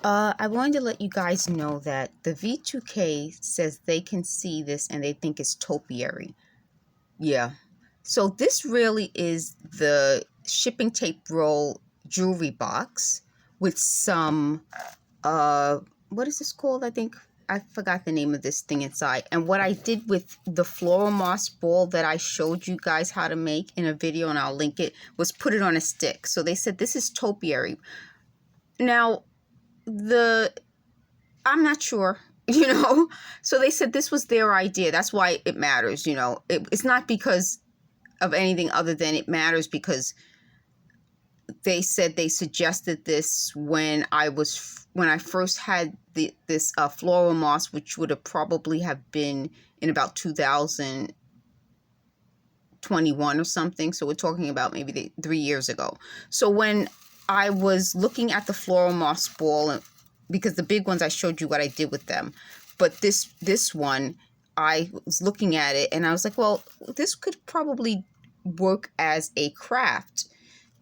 I wanted to let you guys know that the V2K says they can see this and they think it's topiary. Yeah. So this really is the shipping tape roll jewelry box with some, what is this called? I think I forgot the name of this thing inside. And what I did with the floral moss ball that I showed you guys how to make in a video, and I'll link it, was put it on a stick. So they said this is topiary. Now, I'm not sure, So they said this was their idea. That's why it matters, It's not because of anything other than it matters because they said they suggested this when I first had this floral moss, which would have probably have been in about 2021 or something. So we're talking about maybe 3 years ago. So when I was looking at the floral moss ball, because the big ones I showed you what I did with them, but this one, I was looking at it and I was like, well, this could probably work as a craft.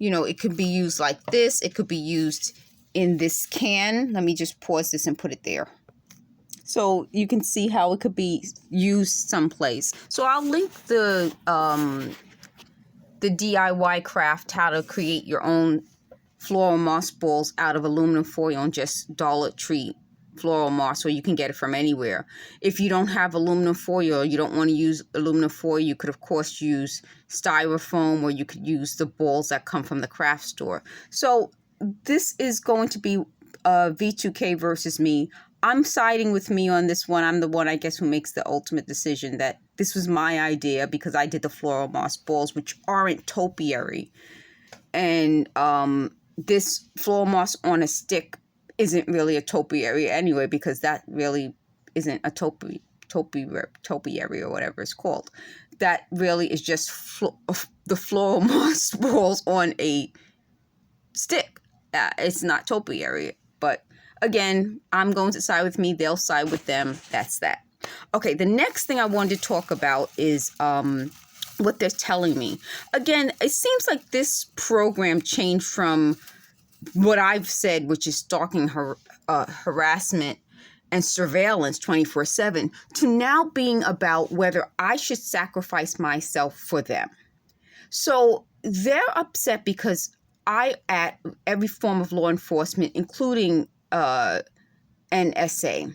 It could be used like this. It could be used in this can. Let me just pause this and put it there. So you can see how it could be used someplace. So I'll link the DIY craft, how to create your own floral moss balls out of aluminum foil and just Dollar Tree floral moss, or you can get it from anywhere. If you don't have aluminum foil, you don't want to use aluminum foil, you could of course use styrofoam, or you could use the balls that come from the craft store. So this is going to be V2K versus me. I'm siding with me on this one. I'm the one, I guess, who makes the ultimate decision that this was my idea because I did the floral moss balls, which aren't topiary. And this floral moss on a stick isn't really a topiary anyway, because that really isn't a topiary or whatever it's called. That really is just the floral moss balls on a stick. It's not topiary. But again, I'm going to side with me. They'll side with them. That's that. Okay, the next thing I wanted to talk about is what they're telling me. Again, it seems like this program changed from what I've said, which is stalking, harassment, and surveillance 24/7, to now being about whether I should sacrifice myself for them. So they're upset because I at every form of law enforcement, including NSA.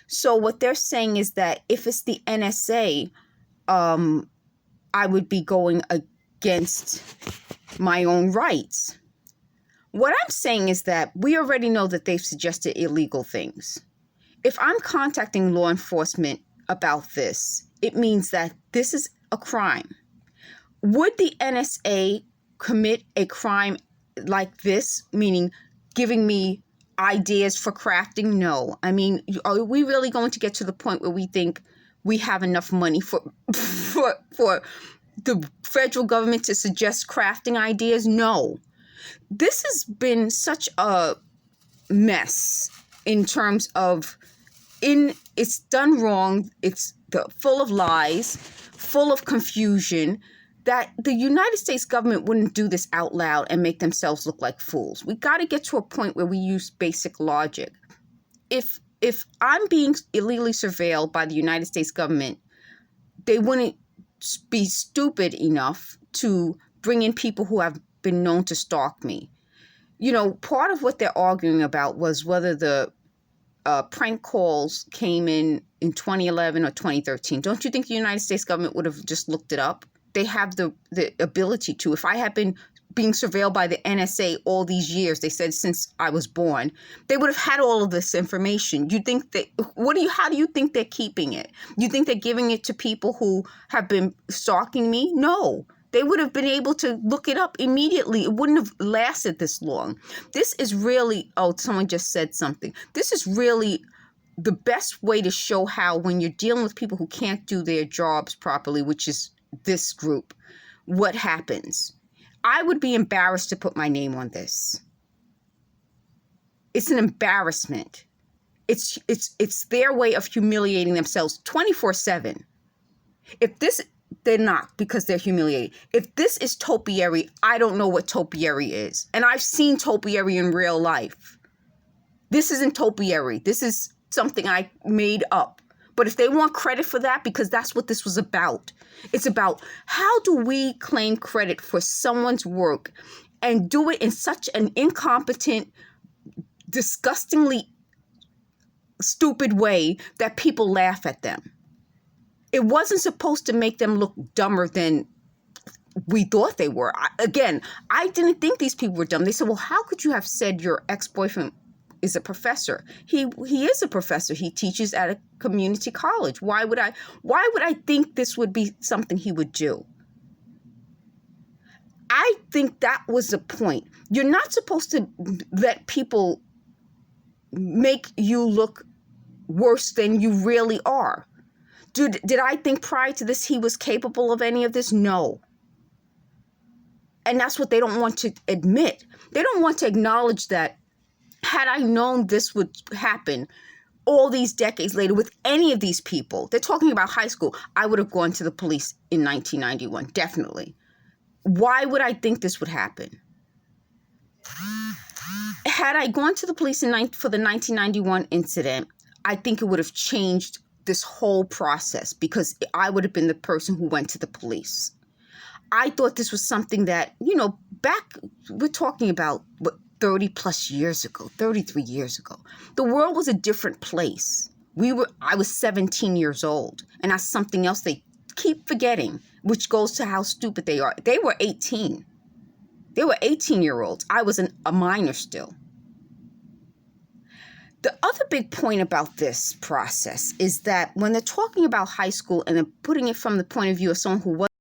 So what they're saying is that if it's the NSA, I would be going against my own rights. What I'm saying is that we already know that they've suggested illegal things. If I'm contacting law enforcement about this, it means that this is a crime. Would the NSA commit a crime like this, meaning giving me ideas for crafting? No. I mean, are we really going to get to the point where we think we have enough money for the federal government to suggest crafting ideas? No. This has been such a mess in terms of it's done wrong. It's full of lies, full of confusion, that the United States government wouldn't do this out loud and make themselves look like fools. We got to get to a point where we use basic logic. If I'm being illegally surveilled by the United States government, they wouldn't be stupid enough to bring in people who have been known to stalk me. Part of what they're arguing about was whether the prank calls came in 2011 or 2013. Don't you think the United States government would have just looked it up? They have the ability to. If I had been being surveilled by the NSA all these years, they said since I was born, they would have had all of this information. You think how do you think they're keeping it? You think they're giving it to people who have been stalking me? No. They would have been able to look it up immediately. It wouldn't have lasted this long. This is really, someone just said something. This is really the best way to show how, when you're dealing with people who can't do their jobs properly, which is this group, what happens. I would be embarrassed to put my name on this. It's an embarrassment. It's their way of humiliating themselves 24/7. They're not, because they're humiliated. If this is topiary, I don't know what topiary is. And I've seen topiary in real life. This isn't topiary. This is something I made up. But if they want credit for that, because that's what this was about, it's about how do we claim credit for someone's work and do it in such an incompetent, disgustingly stupid way that people laugh at them. It wasn't supposed to make them look dumber than we thought they were. I didn't think these people were dumb. They said, well, how could you have said your ex-boyfriend is a professor? He is a professor. He teaches at a community college. Why would I think this would be something he would do? I think that was the point. You're not supposed to let people make you look worse than you really are. Did I think prior to this he was capable of any of this? No. And that's what they don't want to admit. They don't want to acknowledge that had I known this would happen all these decades later with any of these people, they're talking about high school, I would have gone to the police in 1991, definitely. Why would I think this would happen? Had I gone to the police for the 1991 incident, I think it would have changed this whole process because I would have been the person who went to the police. I thought this was something that, back, we're talking about, 30 plus years ago, 33 years ago. The world was a different place. I was 17 years old, and that's something else they keep forgetting, which goes to how stupid they are. They were 18. They were 18-year-olds. I was a minor still. The other big point about this process is that when they're talking about high school and they're putting it from the point of view of someone who was